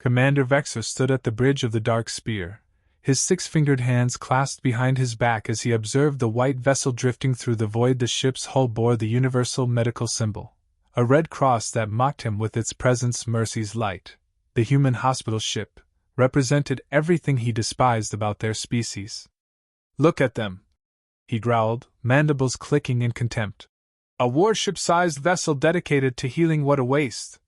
Commander Vexer stood at the bridge of the dark spear, his six-fingered hands clasped behind his back as he observed the white vessel drifting through the void. The ship's hull bore the universal medical symbol, a red cross that mocked him with its presence. Mercy's Light, the human hospital ship, represented everything he despised about their species. "Look at them," he growled, mandibles clicking in contempt. "A warship-sized vessel dedicated to healing. What a waste!"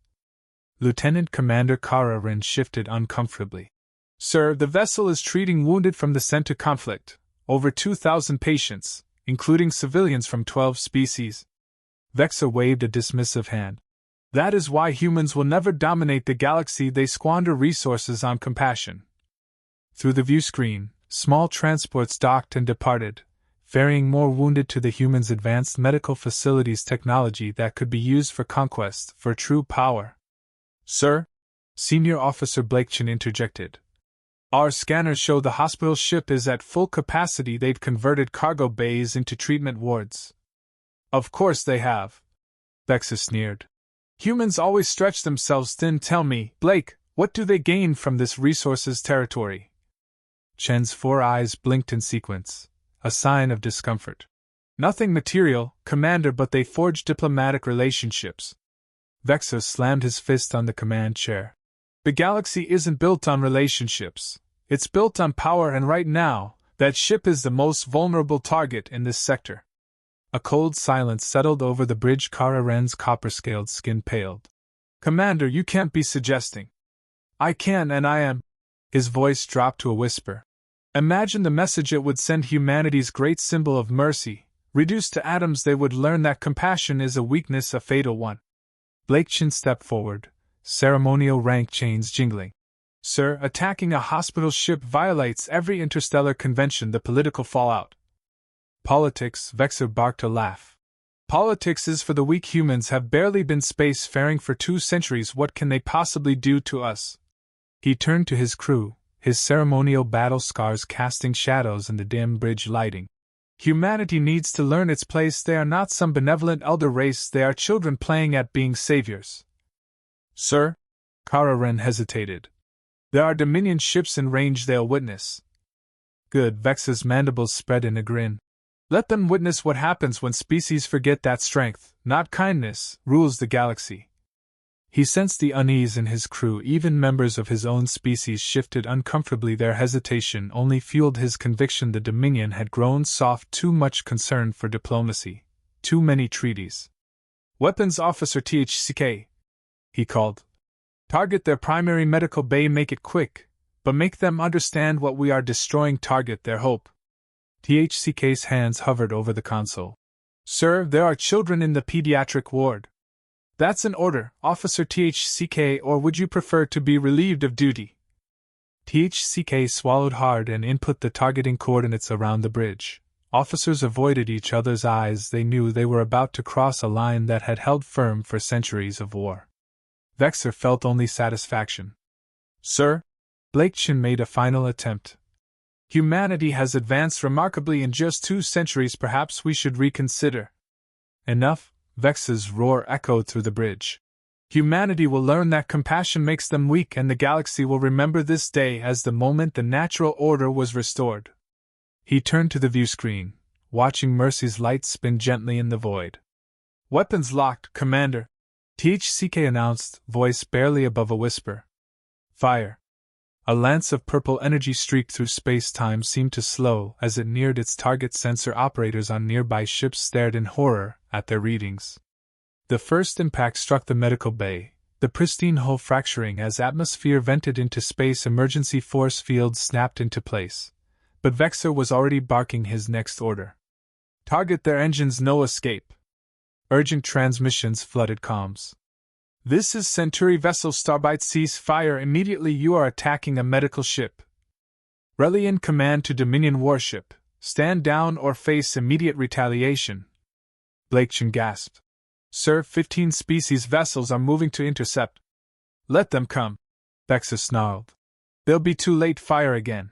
Lieutenant Commander Kararin shifted uncomfortably. "Sir, the vessel is treating wounded from the Center conflict, over 2,000 patients, including civilians from 12 species." Vexer waved a dismissive hand. "That is why humans will never dominate the galaxy. They squander resources on compassion." Through the view screen, small transports docked and departed, ferrying more wounded to the humans' advanced medical facilities, technology that could be used for conquest, for true power. "Sir," Senior Officer Blakechin interjected, "our scanners show the hospital ship is at full capacity. They've converted cargo bays into treatment wards." "Of course they have," Vexer sneered. "Humans always stretch themselves thin. Tell me, Blake, what do they gain from this resources territory?" Chen's 4 eyes blinked in sequence, a sign of discomfort. "Nothing material, Commander, but they forge diplomatic relationships." Vexer slammed his fist on the command chair. "The galaxy isn't built on relationships. It's built on power, and right now, that ship is the most vulnerable target in this sector." A cold silence settled over the bridge. Kararen's copper-scaled skin paled. "Commander, you can't be suggesting." "I can, and I am." His voice dropped to a whisper. "Imagine the message it would send. Humanity's great symbol of mercy. Reduced to atoms, they would learn that compassion is a weakness, a fatal one." Blakechin stepped forward, ceremonial rank chains jingling. "Sir, attacking a hospital ship violates every interstellar convention. The political fallout." "Politics," Vexer barked a laugh. "Politics is for the weak. Humans have barely been space-faring for 2 centuries. What can they possibly do to us?" He turned to his crew, his ceremonial battle scars casting shadows in the dim bridge lighting. "Humanity needs to learn its place. They are not some benevolent elder race. They are children playing at being saviors." "Sir?" Kararin hesitated. "There are Dominion ships in range. They'll witness." "Good." Vex's mandibles spread in a grin. "Let them witness what happens when species forget that strength, not kindness, rules the galaxy." He sensed the unease in his crew. Even members of his own species shifted uncomfortably. Their hesitation only fueled his conviction. The Dominion had grown soft. Too much concern for diplomacy. Too many treaties. "Weapons Officer THCK," he called. "Target their primary medical bay. Make it quick, but make them understand what we are destroying. Target their hope." THCK's hands hovered over the console. "Sir, there are children in the pediatric ward." "That's an order, Officer THCK, or would you prefer to be relieved of duty?" THCK swallowed hard and input the targeting coordinates around the bridge. Officers avoided each other's eyes. They knew they were about to cross a line that had held firm for centuries of war. Vexer felt only satisfaction. "Sir?" Blakechin made a final attempt. "Humanity has advanced remarkably in just 2 centuries. Perhaps we should reconsider." "Enough," Vex's roar echoed through the bridge. "Humanity will learn that compassion makes them weak, and the galaxy will remember this day as the moment the natural order was restored." He turned to the view screen, watching Mercy's light spin gently in the void. "Weapons locked, Commander," THCK announced, voice barely above a whisper. "Fire." A lance of purple energy streaked through space-time, seemed to slow as it neared its target. Sensor operators on nearby ships stared in horror at their readings. The first impact struck the medical bay, the pristine hull fracturing as atmosphere vented into space. Emergency force fields snapped into place. But Vexer was already barking his next order. "Target their engines. No escape." Urgent transmissions flooded comms. "This is Centauri vessel Starbite. Cease fire immediately. You are attacking a medical ship. Relay in command to Dominion warship. Stand down or face immediate retaliation." Blakechin gasped. "Sir, 15 species vessels are moving to intercept." "Let them come," Vexer snarled. "They'll be too late. Fire again."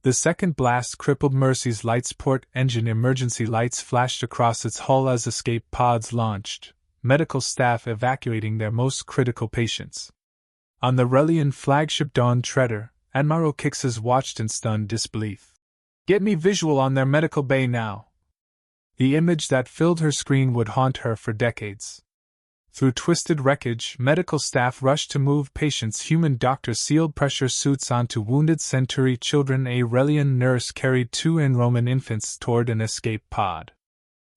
The second blast crippled Mercy's Light's port engine. Emergency lights flashed across its hull as escape pods launched, medical staff evacuating their most critical patients. On the Relian flagship Dawn Treader, Admiral Kixes watched in stunned disbelief. Get me visual on their medical bay now. The image that filled her screen would haunt her for decades. Through twisted wreckage, medical staff rushed to move patients. Human doctors sealed pressure suits onto wounded Centauri children. A Relian nurse carried 2 Roman infants toward an escape pod.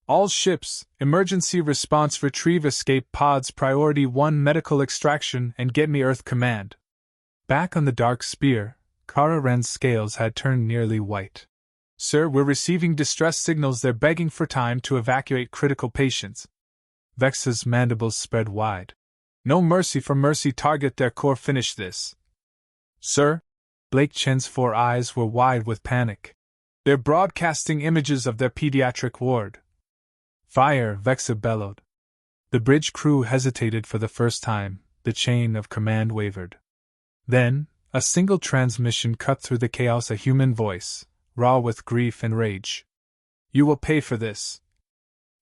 All ships, emergency response, retrieve escape pods. Priority 1, medical extraction, and get me Earth command. Back on the Dark Spear, Kara Wren's scales had turned nearly white. Sir, we're receiving distress signals. They're begging for time to evacuate critical patients. Vex's mandibles spread wide. No mercy for mercy. Target their core. Finish this. Sir? Blake Chen's 4 eyes were wide with panic. They're broadcasting images of their pediatric ward. Fire, Vexa bellowed. The bridge crew hesitated for the first time. The chain of command wavered. Then, a single transmission cut through the chaos. A human voice, raw with grief and rage. You will pay for this.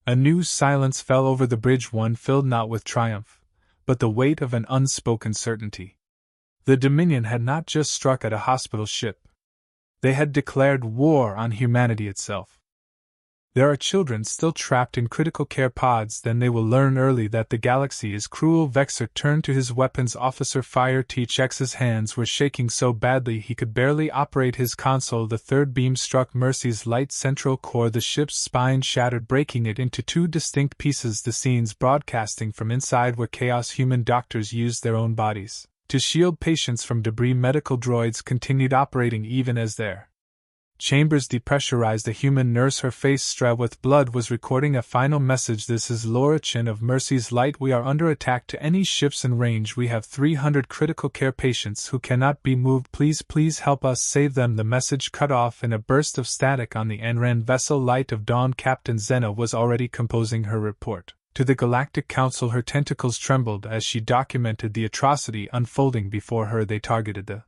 A new silence fell over the bridge, one filled not with triumph, but the weight of an unspoken certainty. The Dominion had not just struck at a hospital ship. They had declared war on humanity itself. There are children still trapped in critical care pods. Then they will learn early that the galaxy is cruel. Vexer turned to his weapons officer. Fire. T-Chex's hands were shaking so badly he could barely operate his console. The third beam struck Mercy's light central core. The ship's spine shattered, breaking it into 2 distinct pieces. The scenes broadcasting from inside were chaos. Human doctors used their own bodies to shield patients from debris. Medical droids continued operating even as their chambers depressurized. A human nurse, her face streaked with blood, was recording a final message. This is Laura Chin of Mercy's Light. We are under attack. To any ships in range, we have 300 critical care patients who cannot be moved. Please help us save them. The message cut off in a burst of static on the Enran vessel. Light of Dawn. Captain Zena was already composing her report to the Galactic Council. Her tentacles trembled as she documented the atrocity unfolding before her. They targeted the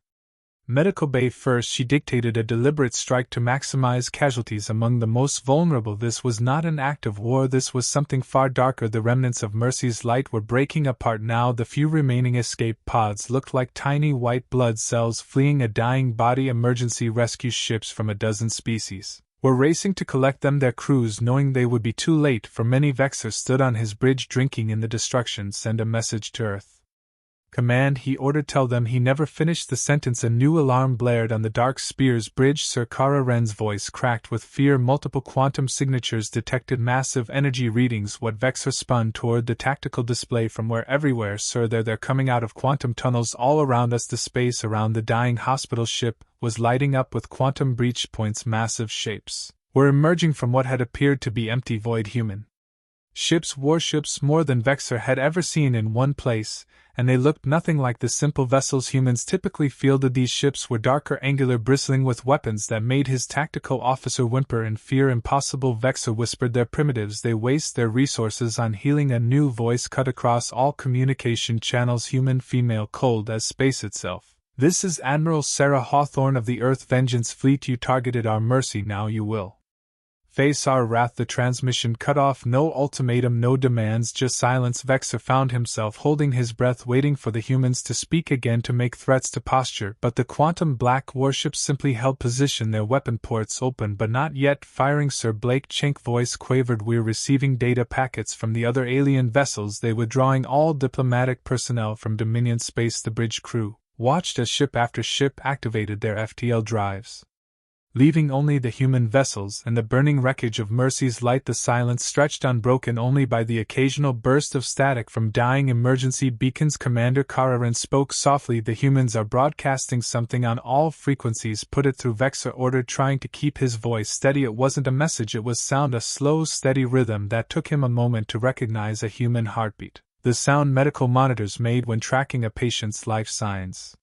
medical bay first. She dictated a deliberate strike to maximize casualties among the most vulnerable. This was not an act of war. This was something far darker. The remnants of Mercy's Light were breaking apart now. The few remaining escape pods looked like tiny white blood cells fleeing a dying body. Emergency rescue ships from a dozen species were racing to collect them. Their crews, knowing they would be too late for many. Vexer stood on his bridge drinking in the destruction. Send a message to Earth. Command, he ordered. Tell them. He never finished the sentence. A new alarm blared on the Dark Spear's bridge. Sir, Kara Wren's voice cracked with fear. Multiple quantum signatures detected. Massive energy readings. What? Vexer spun toward the tactical display. From where? Everywhere, sir. They're coming out of quantum tunnels all around us. The space around the dying hospital ship was lighting up with quantum breach points. Massive shapes were emerging from what had appeared to be empty void. Human ships, warships, more than Vexer had ever seen in one place, and they looked nothing like the simple vessels humans typically fielded. These ships were darker, angular, bristling with weapons that made his tactical officer whimper in fear. Impossible, Vexer whispered. They're primitives. They waste their resources on healing. A new voice cut across all communication channels. Human, female, cold as space itself. This is Admiral Sarah Hawthorne of the Earth Vengeance Fleet. You targeted our Mercy. Now you will face our wrath. The transmission cut off. No ultimatum, no demands, just silence. Vexer found himself holding his breath, waiting for the humans to speak again, to make threats, to posture, but the quantum black warships simply held position, their weapon ports open but not yet firing. Sir, Blake Chen's voice quavered. We're receiving data packets from the other alien vessels. They withdrawing all diplomatic personnel from Dominion space. The bridge crew watched as ship after ship activated their FTL drives, leaving only the human vessels and the burning wreckage of Mercy's Light. The silence stretched unbroken only by the occasional burst of static from dying emergency beacons. Commander Kararan spoke softly. The humans are broadcasting something on all frequencies. Put it through, Vexer ordered, trying to keep his voice steady. It wasn't a message, it was sound, a slow, steady rhythm that took him a moment to recognize a human heartbeat, the sound medical monitors made when tracking a patient's life signs.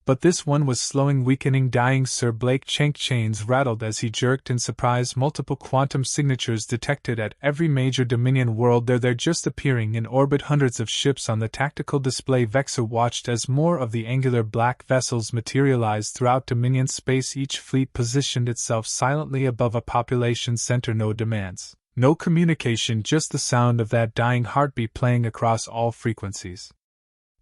But this one was slowing, weakening, dying. Sir Blake Chen's chains rattled as he jerked in surprise. Multiple quantum signatures detected at every major Dominion world. They're just appearing in orbit. Hundreds of ships on the tactical display. Vexer watched as more of the angular black vessels materialized throughout Dominion space. Each fleet positioned itself silently above a population center. No demands, no communication, just the sound of that dying heartbeat playing across all frequencies.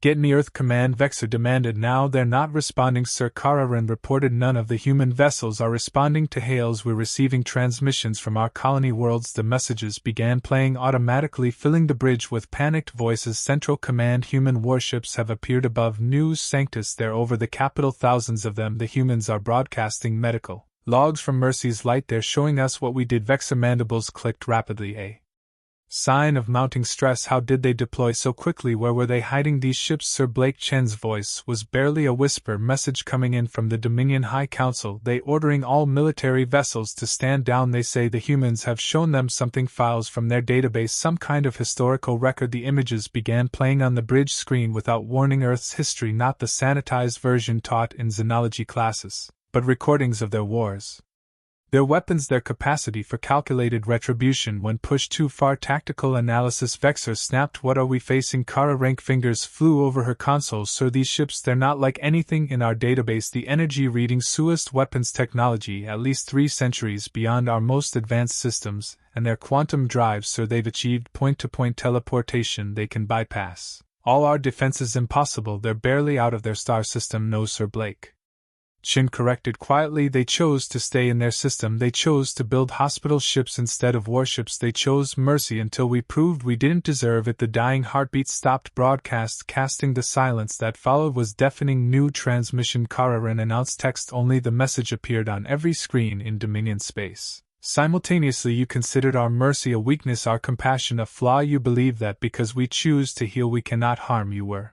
Get me Earth Command, Vexor demanded. Now they're not responding, Sir. Kararan reported. None of the human vessels are responding to hails. We're receiving transmissions from our colony worlds. The messages began playing automatically, filling the bridge with panicked voices. Central Command, human warships have appeared above News Sanctus. They're over the capital, thousands of them. The humans are broadcasting medical logs from Mercy's Light. They're showing us what we did. Vexor mandibles clicked rapidly. A sign of mounting stress. How did they deploy so quickly? Where were they hiding these ships? Sir Blake Chen's voice was barely a whisper. Message coming in from the Dominion High Council. They ordering all military vessels to stand down. They say the humans have shown them something, files from their database, some kind of historical record. The images began playing on the bridge screen without warning. Earth's history, not the sanitized version taught in xenology classes, but recordings of their wars. Their weapons, their capacity for calculated retribution when pushed too far. Tactical analysis. Vexor snapped. What are we facing? Kara Rank fingers flew over her console. Sir, these ships, they're not like anything in our database. The energy reading, Suist weapons technology, at least 3 centuries beyond our most advanced systems, and their quantum drives. Sir, they've achieved point-to-point teleportation. They can bypass all our defenses. Impossible. They're barely out of their star system. No, Sir Blake Chin corrected quietly. They chose to stay in their system. They chose to build hospital ships instead of warships. They chose mercy until we proved we didn't deserve it. The dying heartbeat stopped broadcast, casting the silence that followed was deafening. New transmission. Kararan announced. Text only. The message appeared on every screen in Dominion space. Simultaneously, you considered our mercy a weakness, our compassion a flaw. You believe that because we choose to heal we cannot harm. You were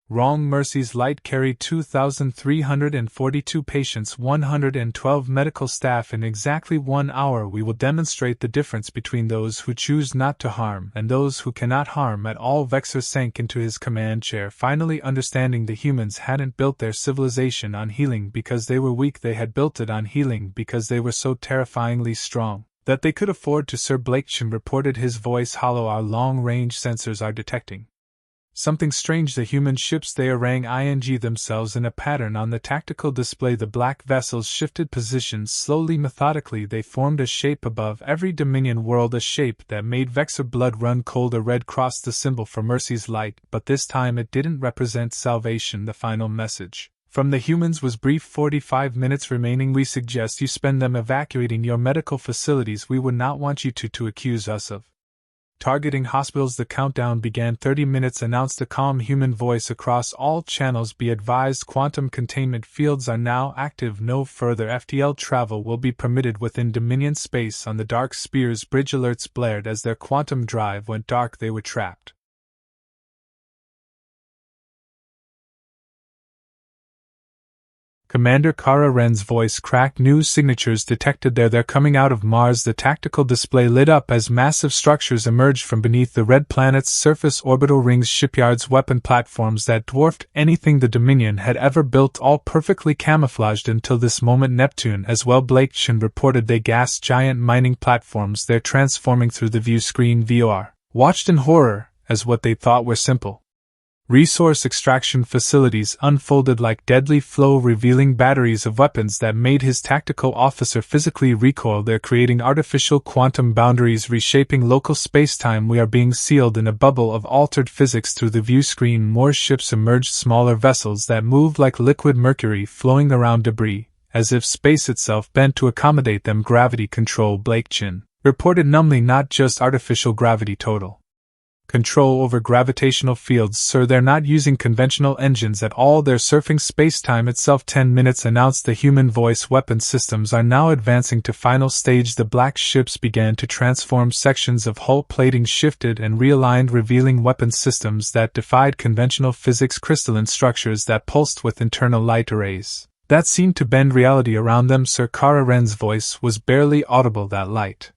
wrong. Mercy's Light carried 2,342 patients, 112 medical staff. In exactly 1 hour we will demonstrate the difference between those who choose not to harm and those who cannot harm at all. Vexor sank into his command chair, finally understanding the humans hadn't built their civilization on healing because they were weak. They had built it on healing because they were so terrifyingly strong that they could afford to. Sir Blake Chin reported, his voice hollow. Our long-range sensors are detecting something strange. The human ships, they rang ing themselves in a pattern on the tactical display. The black vessels shifted positions slowly, methodically. They formed a shape above every Dominion world, a shape that made Vexor blood run cold. A red cross, the symbol for Mercy's Light, but this time it didn't represent salvation. The final message from the humans was brief. 45 minutes remaining. We suggest you spend them evacuating your medical facilities. We would not want you to accuse us of targeting hospitals. The countdown began. 30 minutes, announced a calm human voice across all channels. Be advised, quantum containment fields are now active. No further FTL travel will be permitted within Dominion space on the Dark Spears bridge. Alerts blared as their quantum drive went dark. They were trapped. Commander Kara Ren's voice cracked. New signatures detected there. They're coming out of Mars. The tactical display lit up as massive structures emerged from beneath the red planet's surface. Orbital rings, shipyards, weapon platforms that dwarfed anything the Dominion had ever built, all perfectly camouflaged until this moment. Neptune as well, Blake Chin reported. They gasped. Giant mining platforms, they're transforming through the view screen. VR watched in horror as what they thought were simple resource extraction facilities unfolded like deadly flow, revealing batteries of weapons that made his tactical officer physically recoil. They're creating artificial quantum boundaries, reshaping local spacetime. We are being sealed in a bubble of altered physics. Through the view screen, more ships emerged, smaller vessels that moved like liquid mercury flowing around debris, as if space itself bent to accommodate them. Gravity control, Blake Chin reported numbly. Not just artificial gravity, total control over gravitational fields. Sir, they're not using conventional engines at all. They're surfing space-time itself. 10 minutes, announced the human voice. Weapon systems are now advancing to final stage. The black ships began to transform. Sections of hull plating shifted and realigned, revealing weapon systems that defied conventional physics, crystalline structures that pulsed with internal light arrays that seemed to bend reality around them. Sir Kara Ren's voice was barely audible. That light,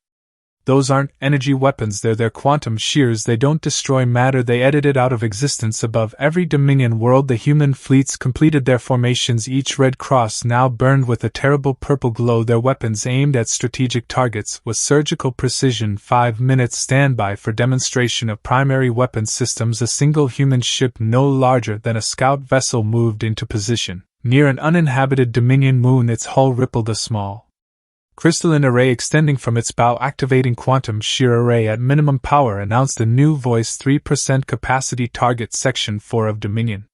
those aren't energy weapons, they're their quantum shears. They don't destroy matter, they edit it out of existence. Above every Dominion world, the human fleets completed their formations. Each red cross now burned with a terrible purple glow, their weapons aimed at strategic targets with surgical precision. 5 minutes standby for demonstration of primary weapon systems. A single human ship no larger than a scout vessel moved into position near an uninhabited Dominion moon. Its hull rippled a small Crystalline array extending from its bow, activating quantum shear array at minimum power, announced a new voice. 3% capacity, target section 4 of Dominion.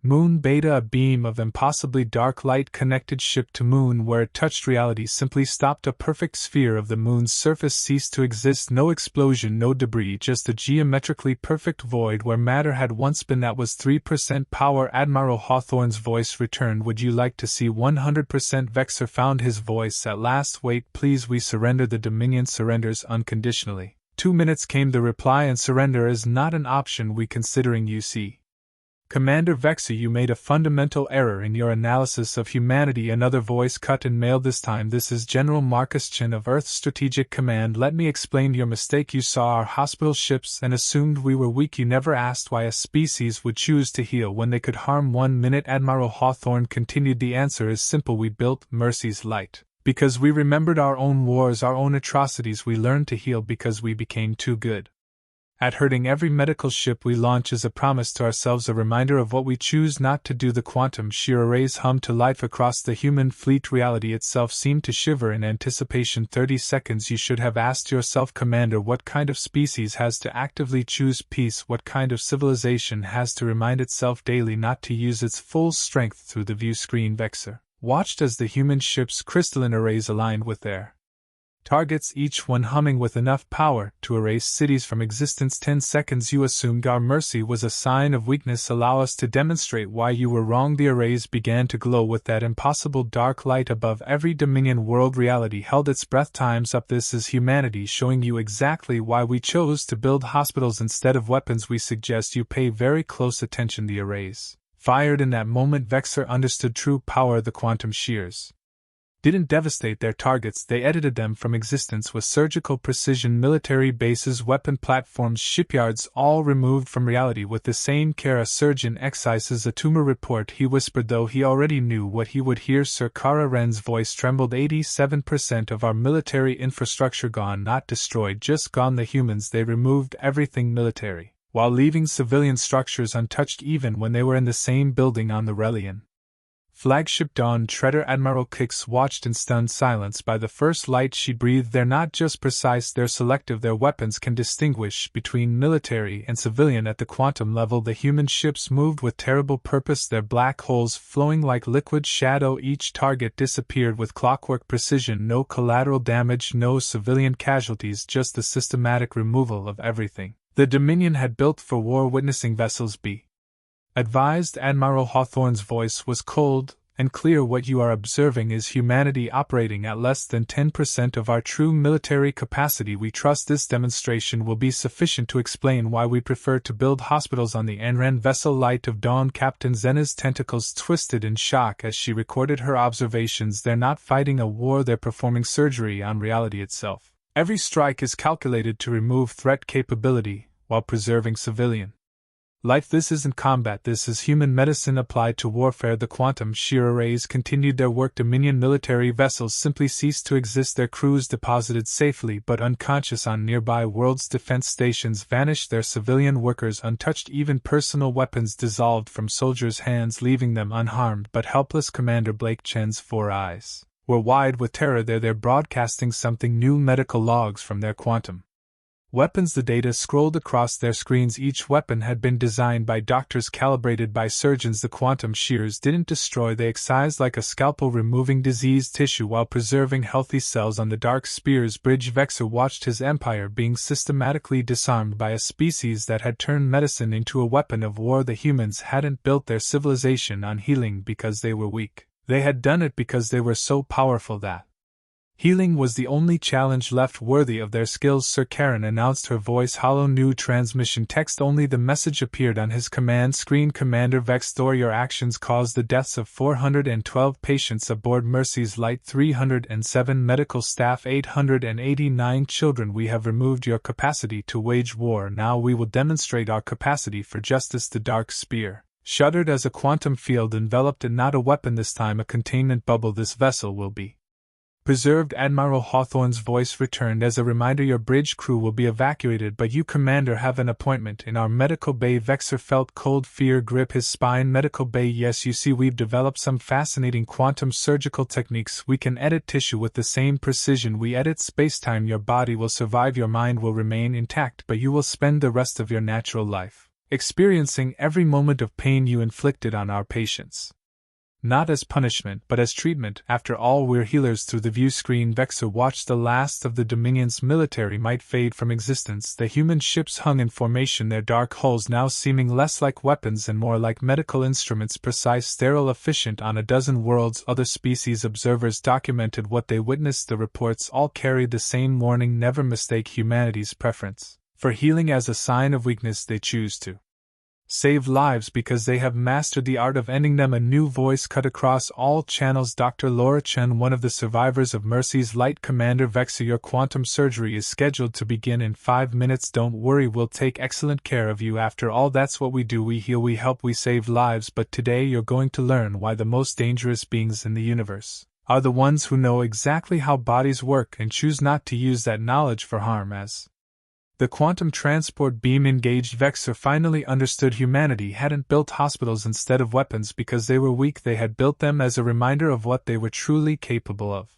Moon Beta, a beam of impossibly dark light connected ship to Moon. Where it touched, reality simply stopped. A perfect sphere of the Moon's surface ceased to exist. No explosion, no debris, just a geometrically perfect void where matter had once been. That was 3% power. Admiral Hawthorne's voice returned. Would you like to see 100%? Vexor found his voice at last. Wait, please, we surrender. The Dominion surrenders unconditionally. 2 minutes, came the reply, and surrender is not an option. We considering, you see. Commander Vexor, you made a fundamental error in your analysis of humanity. Another voice cut and mailed. This time, this is General Marcus Chin of Earth's Strategic Command. Let me explain your mistake. You saw our hospital ships and assumed we were weak. You never asked why a species would choose to heal when they could harm. 1 minute, Admiral Hawthorne continued. The answer is simple. We built Mercy's Light because we remembered our own wars, our own atrocities. We learned to heal because we became too good at hurting. Every medical ship we launch is a promise to ourselves, a reminder of what we choose not to do. The quantum shear arrays hummed to life across the human fleet. Reality itself seemed to shiver in anticipation. 30 seconds. You should have asked yourself, Commander, what kind of species has to actively choose peace? What kind of civilization has to remind itself daily not to use its full strength? Through the view screen, Vexor watched as the human ship's crystalline arrays aligned with their targets, each one humming with enough power to erase cities from existence. 10 seconds. You assumed our mercy was a sign of weakness. Allow us to demonstrate why you were wrong. The arrays began to glow with that impossible dark light above every Dominion world. Reality held its breath. Time's up. This is humanity showing you exactly why we chose to build hospitals instead of weapons. We suggest you pay very close attention. The arrays fired in that moment. Vexor understood true power. The quantum shears didn't devastate their targets, they edited them from existence with surgical precision. Military bases, weapon platforms, shipyards, all removed from reality with the same care a surgeon excises a tumor. Report, he whispered, though he already knew what he would hear. Sir Kara Wren's voice trembled. 87% of our military infrastructure gone, not destroyed, just gone. The humans, they removed everything military, while leaving civilian structures untouched even when they were in the same building on the Relian flagship. Dawn Treader. Admiral Kix watched in stunned silence. By the first light she breathed, they're not just precise, they're selective. Their weapons can distinguish between military and civilian at the quantum level. The human ships moved with terrible purpose, their black holes flowing like liquid shadow. Each target disappeared with clockwork precision. No collateral damage, no civilian casualties, just the systematic removal of everything the Dominion had built for war. Witnessing vessels be advised. Admiral Hawthorne's voice was cold and clear. What you are observing is humanity operating at less than 10% of our true military capacity. We trust this demonstration will be sufficient to explain why we prefer to build hospitals on the Anran vessel. Light of Dawn. Captain Zena's tentacles twisted in shock as she recorded her observations. They're not fighting a war, they're performing surgery on reality itself. Every strike is calculated to remove threat capability while preserving civilian life. This isn't combat, this is human medicine applied to warfare. The quantum shear arrays continued their work. Dominion military vessels simply ceased to exist. Their crews, deposited safely but unconscious on nearby worlds' defense stations, vanished. Their civilian workers untouched. Even personal weapons dissolved from soldiers' hands, leaving them unharmed but helpless. Commander Blake Chen's 4 eyes were wide with terror. They're broadcasting something new. Medical logs from their quantum weapons. The data scrolled across their screens. Each weapon had been designed by doctors, calibrated by surgeons. The quantum shears didn't destroy, they excised like a scalpel, removing diseased tissue while preserving healthy cells. On the Dark Spear's bridge, Vexor watched his empire being systematically disarmed by a species that had turned medicine into a weapon of war. The humans hadn't built their civilization on healing because they were weak. They had done it because they were so powerful that healing was the only challenge left worthy of their skills. Sir Karen announced, her voice hollow. New transmission text only. The message appeared on his command screen. Commander Vexor, your actions caused the deaths of 412 patients aboard Mercy's Light, 307 medical staff, 889 children. We have removed your capacity to wage war. Now we will demonstrate our capacity for justice. The Dark Spear shuddered as a quantum field enveloped it. Not a weapon this time, a containment bubble. This vessel will be Preserved Admiral Hawthorne's voice returned as a reminder. Your bridge crew will be evacuated, but you, Commander, have an appointment in our medical bay. Vexor felt cold fear grip his spine. Medical bay? Yes, you see, we've developed some fascinating quantum surgical techniques. We can edit tissue with the same precision we edit spacetime. Your body will survive, your mind will remain intact, but you will spend the rest of your natural life experiencing every moment of pain you inflicted on our patients. Not as punishment, but as treatment. After all, we're healers. Through the view screen, Vexor watched the last of the Dominion's military might fade from existence. The human ships hung in formation, their dark hulls now seeming less like weapons and more like medical instruments, precise, sterile, efficient on a dozen worlds. Other species observers documented what they witnessed. The reports all carried the same warning: never mistake humanity's preference for healing as a sign of weakness. They choose to save lives because they have mastered the art of ending them. A new voice cut across all channels. Dr. Laura Chen, one of the survivors of Mercy's Light. Commander Vexor, your quantum surgery is scheduled to begin in 5 minutes. Don't worry, we'll take excellent care of you. After all, that's what we do. We heal, we help, we save lives. But today you're going to learn why the most dangerous beings in the universe are the ones who know exactly how bodies work and choose not to use that knowledge for harm. As the quantum transport beam engaged, Vexor finally understood humanity hadn't built hospitals instead of weapons because they were weak. They had built them as a reminder of what they were truly capable of.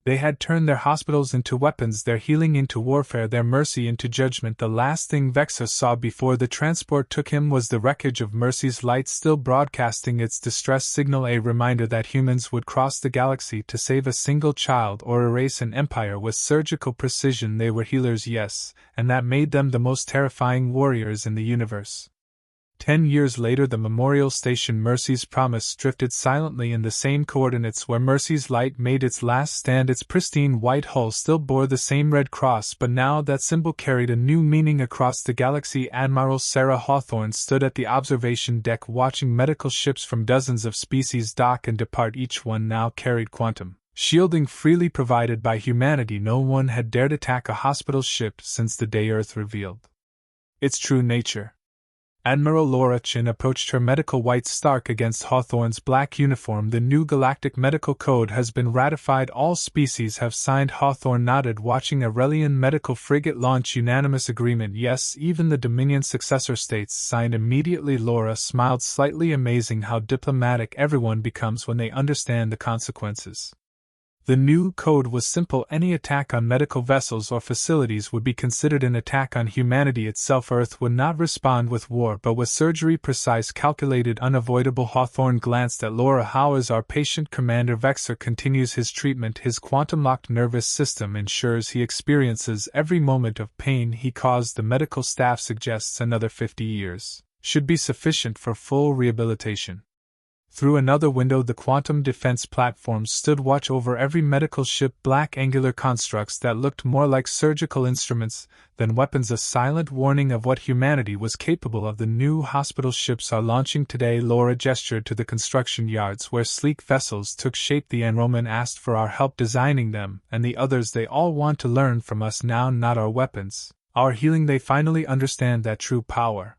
They had turned their hospitals into weapons, their healing into warfare, their mercy into judgment. The last thing Vexor saw before the transport took him was the wreckage of Mercy's Light, still broadcasting its distress signal, a reminder that humans would cross the galaxy to save a single child or erase an empire with surgical precision. They were healers, yes, and that made them the most terrifying warriors in the universe. 10 years later, the memorial station Mercy's Promise drifted silently in the same coordinates where Mercy's Light made its last stand. Its pristine white hull still bore the same red cross, but now that symbol carried a new meaning across the galaxy. Admiral Sarah Hawthorne stood at the observation deck watching medical ships from dozens of species dock and depart. Each one now carried quantum shielding freely provided by humanity. No one had dared attack a hospital ship since the day Earth revealed its true nature. Admiral Laura Chen approached her medical white stark against Hawthorne's black uniform. The new Galactic Medical Code has been ratified. All species have signed. Hawthorne nodded, watching a Relian medical frigate launch. Unanimous agreement. Yes, even the Dominion successor states signed immediately. Laura smiled slightly. Amazing how diplomatic everyone becomes when they understand the consequences. The new code was simple: any attack on medical vessels or facilities would be considered an attack on humanity itself. Earth would not respond with war but with surgery, precise, calculated, unavoidable. Hawthorne glanced at Laura. How is our patient? Commander Vexor continues his treatment. His quantum-locked nervous system ensures he experiences every moment of pain he caused. The medical staff suggests another 50 years should be sufficient for full rehabilitation. Through another window, the quantum defense platforms stood watch over every medical ship, black angular constructs that looked more like surgical instruments than weapons, a silent warning of what humanity was capable of. The new hospital ships are launching today. Laura gestured to the construction yards where sleek vessels took shape. The Enroman asked for our help designing them, and the others. They all want to learn from us now, not our weapons, our healing. They finally understand that true power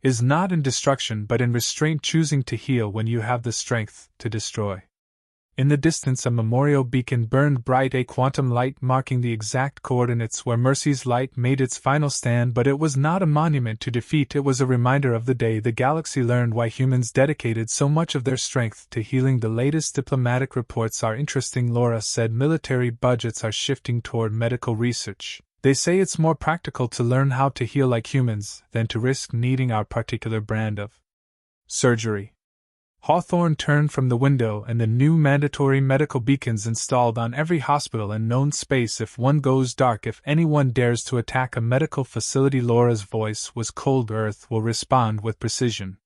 is not in destruction but in restraint, choosing to heal when you have the strength to destroy. In the distance, a memorial beacon burned bright, a quantum light marking the exact coordinates where Mercy's Light made its final stand. But it was not a monument to defeat, it was a reminder of the day the galaxy learned why humans dedicated so much of their strength to healing. The latest diplomatic reports are interesting, Laura said. Military budgets are shifting toward medical research. They say it's more practical to learn how to heal like humans than to risk needing our particular brand of surgery. Hawthorne turned from the window, and the new mandatory medical beacons installed on every hospital and known space. If one goes dark, if anyone dares to attack a medical facility, Laura's voice was cold. Earth will respond with precision.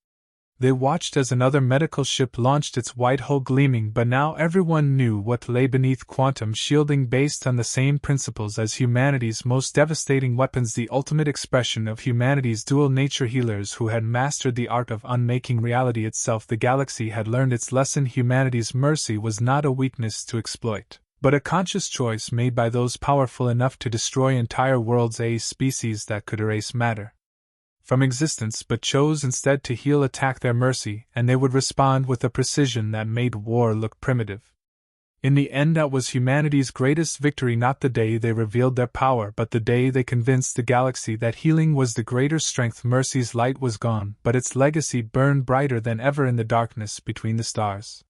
They watched as another medical ship launched, its white hull gleaming, but now everyone knew what lay beneath: quantum shielding based on the same principles as humanity's most devastating weapons, the ultimate expression of humanity's dual nature. Healers who had mastered the art of unmaking reality itself. The galaxy had learned its lesson. Humanity's mercy was not a weakness to exploit, but a conscious choice made by those powerful enough to destroy entire worlds, a species that could erase matter from existence but chose instead to heal. Attack their mercy, and they would respond with a precision that made war look primitive. In the end, that was humanity's greatest victory, not the day they revealed their power, but the day they convinced the galaxy that healing was the greater strength. Mercy's light was gone, but its legacy burned brighter than ever in the darkness between the stars.